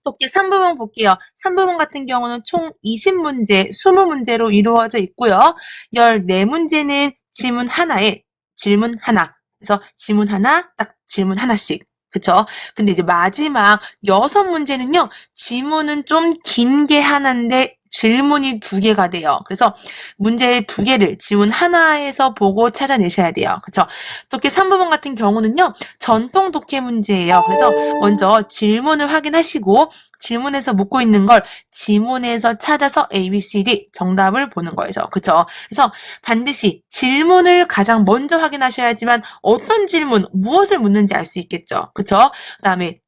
독해 3부분 볼게요. 3부분 같은 경우는 총 20문제, 20문제로 이루어져 있고요. 14문제는 지문 하나에 질문 하나. 그래서 지문 하나, 딱 질문 하나씩. 그쵸? 근데 이제 마지막 6문제는요, 지문은 좀 긴 게 하나인데 질문이 2개가 돼요. 그래서 문제 2개를 지문 하나에서 보고 찾아내셔야 돼요. 그쵸? 독해 3부분 같은 경우는요, 전통 독해 문제예요. 그래서 먼저 질문을 확인하시고 질문에서 묻고 있는 걸 지문에서 찾아서 A, B, C, D 정답을 보는 거죠. 그쵸? 그래서 반드시 질문을 가장 먼저 확인하셔야지만 어떤 질문, 무엇을 묻는지 알 수 있겠죠. 그쵸? 그다음에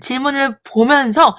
질문을 보면서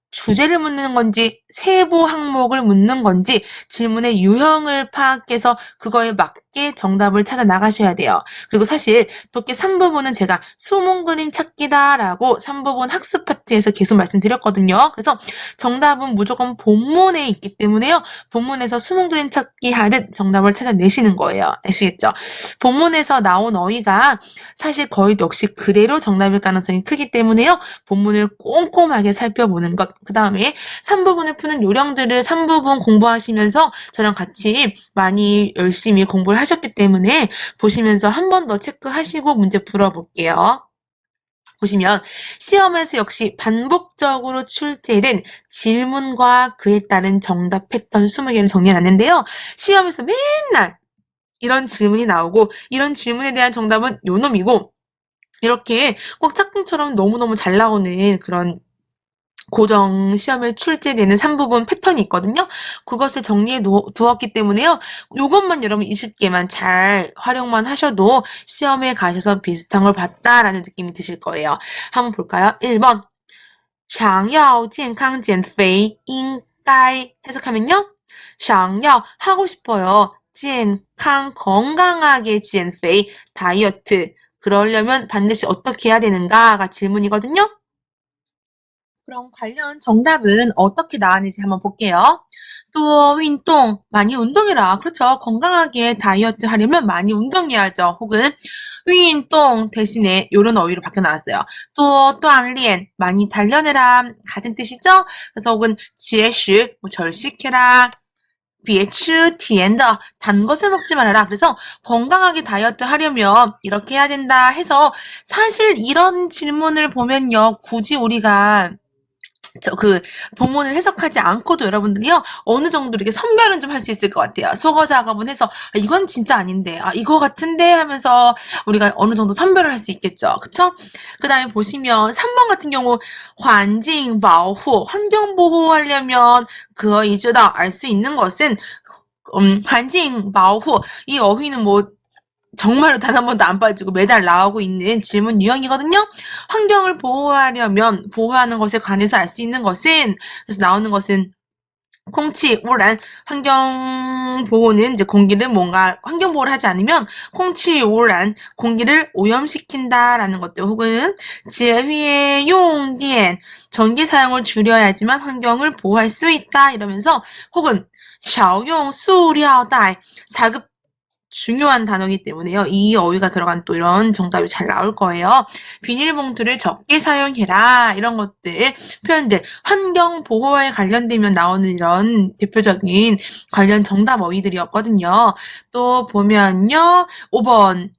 주제를 묻는 건지 세부 항목을 묻는 건지 질문의 유형을 파악해서 그거에 맞게 정답을 찾아 나가셔야 돼요. 그리고 사실 독해 3부분은 제가 수문 그림 찾기다라고 3부분 학습 파트에서 계속 말씀드렸거든요. 그래서 정답은 무조건 본문에 있기 때문에요. 본문에서 수문 그림 찾기 하듯 정답을 찾아내시는 거예요. 아시겠죠? 본문에서 나온 어휘가 사실 거의 역시 그대로 정답일 가능성이 크기 때문에요. 본문을 꼼꼼하게 살펴보는 것. 그 다음에 3부분을 푸는 요령들을 3부분 공부하시면서 저랑 같이 많이 열심히 공부를 하셨기 때문에 보시면서 한 번 더 체크하시고 문제 풀어볼게요. 보시면 시험에서 역시 반복적으로 출제된 질문과 그에 따른 정답 패턴 20개를 정리해놨는데요. 시험에서 맨날 이런 질문이 나오고 이런 질문에 대한 정답은 요놈이고 이렇게 꼭 짝꿍처럼 너무너무 잘 나오는 그런 고정 시험에 출제되는 3부분 패턴이 있거든요. 그것을 정리해 두었기 때문에요. 요것만 여러분 20개만 잘 활용만 하셔도 시험에 가셔서 비슷한 걸 봤다라는 느낌이 드실 거예요. 한번 볼까요? 1번 想要健康减肥应该 해석하면요. 想要 하고 싶어요. 健康 건강하게 减肥 다이어트 그러려면 반드시 어떻게 해야 되는가가 질문이거든요. 그럼 관련 정답은 어떻게 나왔는지 한번 볼게요. 또 운동, 많이 운동해라. 그렇죠. 건강하게 다이어트 하려면 많이 운동해야죠. 혹은 운동 대신에 이런 어휘로 바뀌어 나왔어요. 또锻炼, 많이 단련해라. 같은 뜻이죠? 그래서 혹은 节食, 뭐 절식해라. 别吃甜的, 단 것을 먹지 말아라. 그래서 건강하게 다이어트 하려면 이렇게 해야 된다 해서 사실 이런 질문을 보면요. 굳이 우리가 본문을 해석하지 않고도 여러분들이요, 어느 정도 이렇게 선별은 좀 할 수 있을 것 같아요. 속어 작업은 해서, 이건 진짜 아닌데, 이거 같은데 하면서 우리가 어느 정도 선별을 할 수 있겠죠. 그쵸? 그 다음에 보시면 3번 같은 경우, 환경 보호, 환경 보호하려면, 그거 이주다 알 수 있는 것은, 환경 보호, 이 어휘는 뭐, 정말로 단 한 번도 안 빠지고 매달 나오고 있는 질문 유형이거든요. 환경을 보호하려면 보호하는 것에 관해서 알 수 있는 것은 그래서 나오는 것은空气 污染, 환경 보호는 이제 공기를 뭔가 환경 보호를 하지 않으면 空气 污染, 공기를 오염시킨다라는 것들 혹은 节约用电, 전기 사용을 줄여야지만 환경을 보호할 수 있다 이러면서 혹은 少用塑料袋, 사급 중요한 단어이기 때문에요. 이 어휘가 들어간 또 이런 정답이 잘 나올 거예요. 비닐봉투를 적게 사용해라. 이런 것들, 표현들, 환경 보호에 관련되면 나오는 이런 대표적인 관련 정답 어휘들이었거든요. 또 보면요. 5번.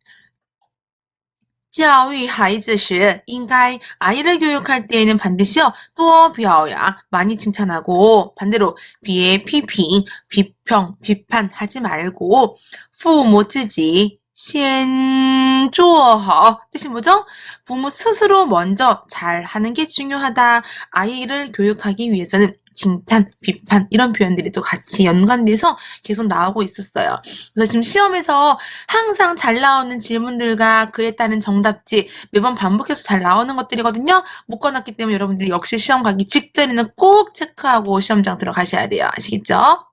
教育孩子时应该 아이를 교육할 때에는 반드시요. 多表扬 많이 칭찬하고 반대로 别批评 비평 비판하지 말고 父母自己 先做好 뜻이 뭐죠? 부모 스스로 먼저 잘하는 게 중요하다. 아이를 교육하기 위해서는 칭찬, 비판 이런 표현들이 또 같이 연관돼서 계속 나오고 있었어요. 그래서 지금 시험에서 항상 잘 나오는 질문들과 그에 따른 정답지 매번 반복해서 잘 나오는 것들이거든요. 묶어놨기 때문에 여러분들이 역시 시험 가기 직전에는 꼭 체크하고 시험장 들어가셔야 돼요. 아시겠죠?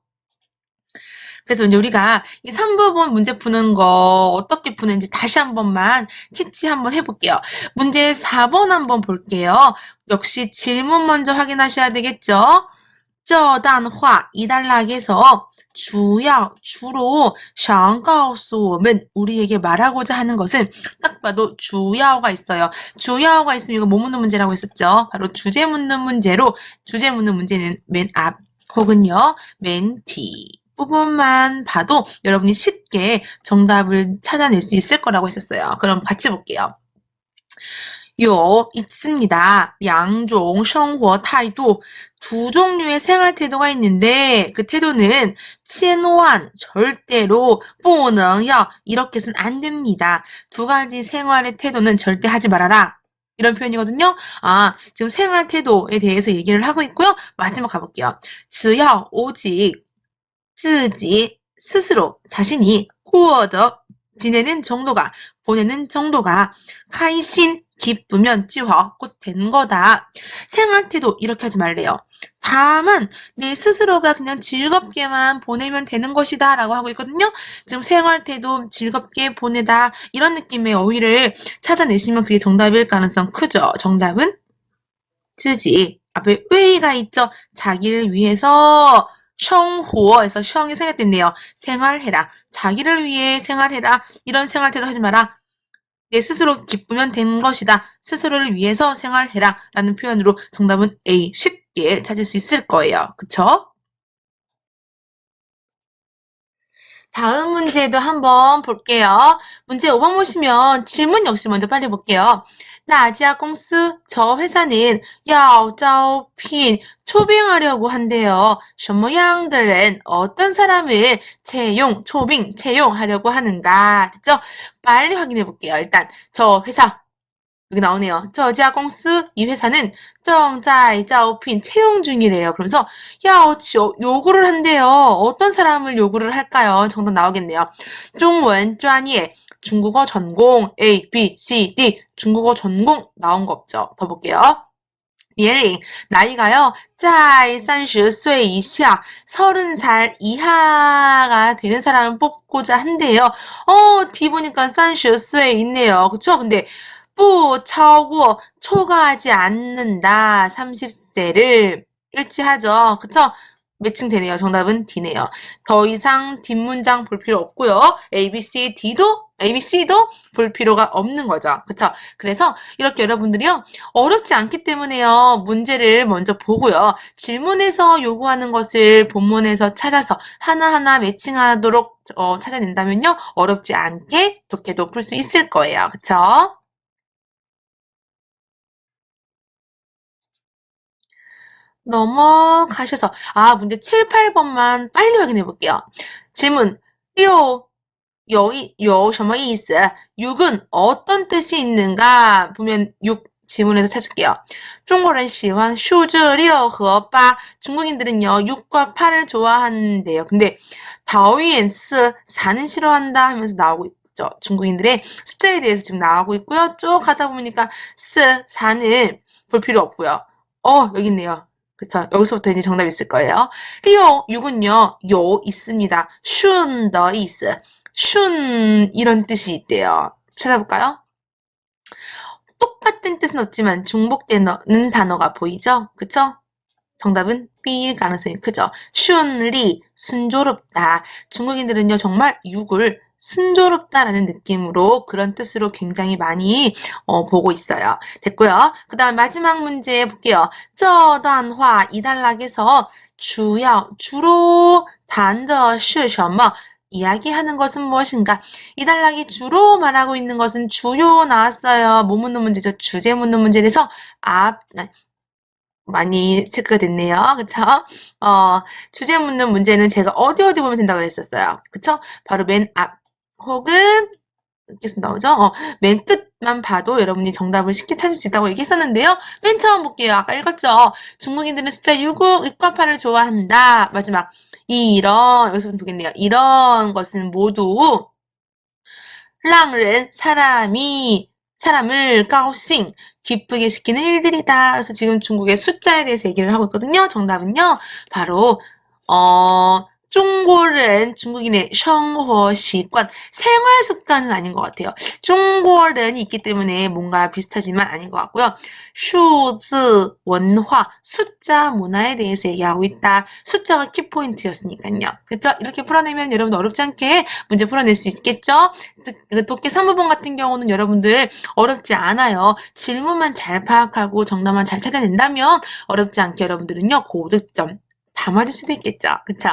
그래서 이제 우리가 이 3부분 문제 푸는 거 어떻게 푸는지 다시 한 번만 캐치 한번 해볼게요. 문제 4번 한번 볼게요. 역시 질문 먼저 확인하셔야 되겠죠? 这段话 이 단락에서 주로 想告诉我们 우리에게 말하고자 하는 것은 딱 봐도 주야어가 있어요. 주야어가 있으면 이거 뭐 묻는 문제라고 했었죠. 바로 주제 묻는 문제로 주제 묻는 문제는 맨 앞 혹은요 맨 뒤 부분만 봐도 여러분이 쉽게 정답을 찾아낼 수 있을 거라고 했었어요. 그럼 같이 볼게요. 요 있습니다. 양종 생활 태도 두 종류의 생활 태도가 있는데 그 태도는 千万 절대로 不能要 이렇게 해서는 안 됩니다. 두 가지 생활의 태도는 절대 하지 말아라. 이런 표현이거든요. 아, 지금 생활 태도에 대해서 얘기를 하고 있고요. 마지막 가볼게요. 只要 오직 自己 스스로 자신이 过得 지내는 정도가 보내는 정도가 开心 기쁘면 就好 곧 된 거다. 생활 태도 이렇게 하지 말래요. 다만 내 스스로가 그냥 즐겁게만 보내면 되는 것이다 라고 하고 있거든요. 지금 생활 태도 즐겁게 보내다 이런 느낌의 어휘를 찾아내시면 그게 정답일 가능성 크죠. 정답은 自己 앞에 왜가 있죠. 자기를 위해서 生活에서 生이 생략됐네요. 생활해라. 자기를 위해 생활해라. 이런 생활 태도 하지 마라. 내 스스로 기쁘면 된 것이다. 스스로를 위해서 생활해라. 라는 표현으로 정답은 A. 쉽게 찾을 수 있을 거예요. 그쵸? 다음 문제도 한번 볼게요. 문제 5번 보시면 질문 역시 먼저 빨리 볼게요. 那家公司 저 회사는 要招聘 초빙하려고 한대요. 什么样的人 어떤 사람을 초빙 채용하려고 하는가. 됐죠? 빨리 확인해 볼게요. 일단 저 회사 여기 나오네요. 这家公司 이 회사는 正在招聘 채용 중이래요. 그러면서 要求 요구를 한대요. 어떤 사람을 요구를 할까요? 정답 나오겠네요. 中文专业 중국어 전공 A, B, C, D 중국어 전공 나온 거 없죠? 더 볼게요. 年龄 나이가요. 在 30岁 이하 30살 이하가 되는 사람을 뽑고자 한대요. D 보니까 30岁 있네요. 그쵸? 근데 不超过 초과하지 않는다. 30세를 일치하죠. 그쵸? 매칭되네요. 정답은 D네요. 더 이상 뒷문장 볼 필요 없고요. A, B, C, D도 A, B, C도 볼 필요가 없는 거죠. 그쵸? 그래서 이렇게 여러분들이요. 어렵지 않기 때문에요. 문제를 먼저 보고요. 질문에서 요구하는 것을 본문에서 찾아서 하나하나 매칭하도록 찾아낸다면요. 어렵지 않게 독해도 풀 수 있을 거예요. 그쵸? 넘어가셔서 문제 7, 8번만 빨리 확인해 볼게요. 질문 6有什么意思? 6은 어떤 뜻이 있는가? 보면 6 지문에서 찾을게요. 中国人喜欢数字6和8 중국인들은요 6과 8을 좋아한대요. 근데 讨厌4 4는 싫어한다 하면서 나오고 있죠. 중국인들의 숫자에 대해서 지금 나오고 있고요. 쭉 가다 보니까 4는 볼 필요 없고요. 여기 있네요. 그쵸. 여기서부터 이제 정답이 있을 거예요. 6은요, 요 있습니다. 슌, 더 이스. 슌, 이런 뜻이 있대요. 찾아볼까요? 똑같은 뜻은 없지만 중복되는 단어가 보이죠? 그쵸? 정답은 B일 가능성이 크죠. 슌리, 순조롭다. 중국인들은요, 정말 6을 순조롭다라는 느낌으로 그런 뜻으로 굉장히 많이 보고 있어요. 됐고요. 그 다음 마지막 문제 볼게요. 这段话 이 단락에서 주로 谈的是什么? 이야기하는 것은 무엇인가? 이 단락이 주로 말하고 있는 것은 주요 나왔어요. 뭐 묻는 문제죠? 주제 묻는 문제에서 많이 체크가 됐네요. 그쵸? 주제 묻는 문제는 제가 어디 보면 된다고 그랬었어요. 그쵸? 바로 맨 앞 혹은 계속 나오죠? 맨 끝만 봐도 여러분이 정답을 쉽게 찾을 수 있다고 얘기했었는데요. 맨 처음 볼게요. 아까 읽었죠? 중국인들은 숫자 6과 8을 좋아한다. 마지막 이런 여기서부터 보겠네요. 이런 것은 모두 让人 사람을 高兴 기쁘게 시키는 일들이다. 그래서 지금 중국의 숫자에 대해서 얘기를 하고 있거든요. 정답은요. 바로 중국인, 중국인의 生活习惯, 생활 습관은 아닌 것 같아요. 중국인이 있기 때문에 뭔가 비슷하지만 아닌 것 같고요. 数字 文化, 숫자 문화에 대해서 얘기하고 있다. 숫자가 키포인트였으니까요. 그쵸? 이렇게 풀어내면 여러분들 어렵지 않게 문제 풀어낼 수 있겠죠? 독해 3부분 같은 경우는 여러분들 어렵지 않아요. 질문만 잘 파악하고 정답만 잘 찾아낸다면 어렵지 않게 여러분들은요, 고득점 다 맞을 수도 있겠죠. 그쵸?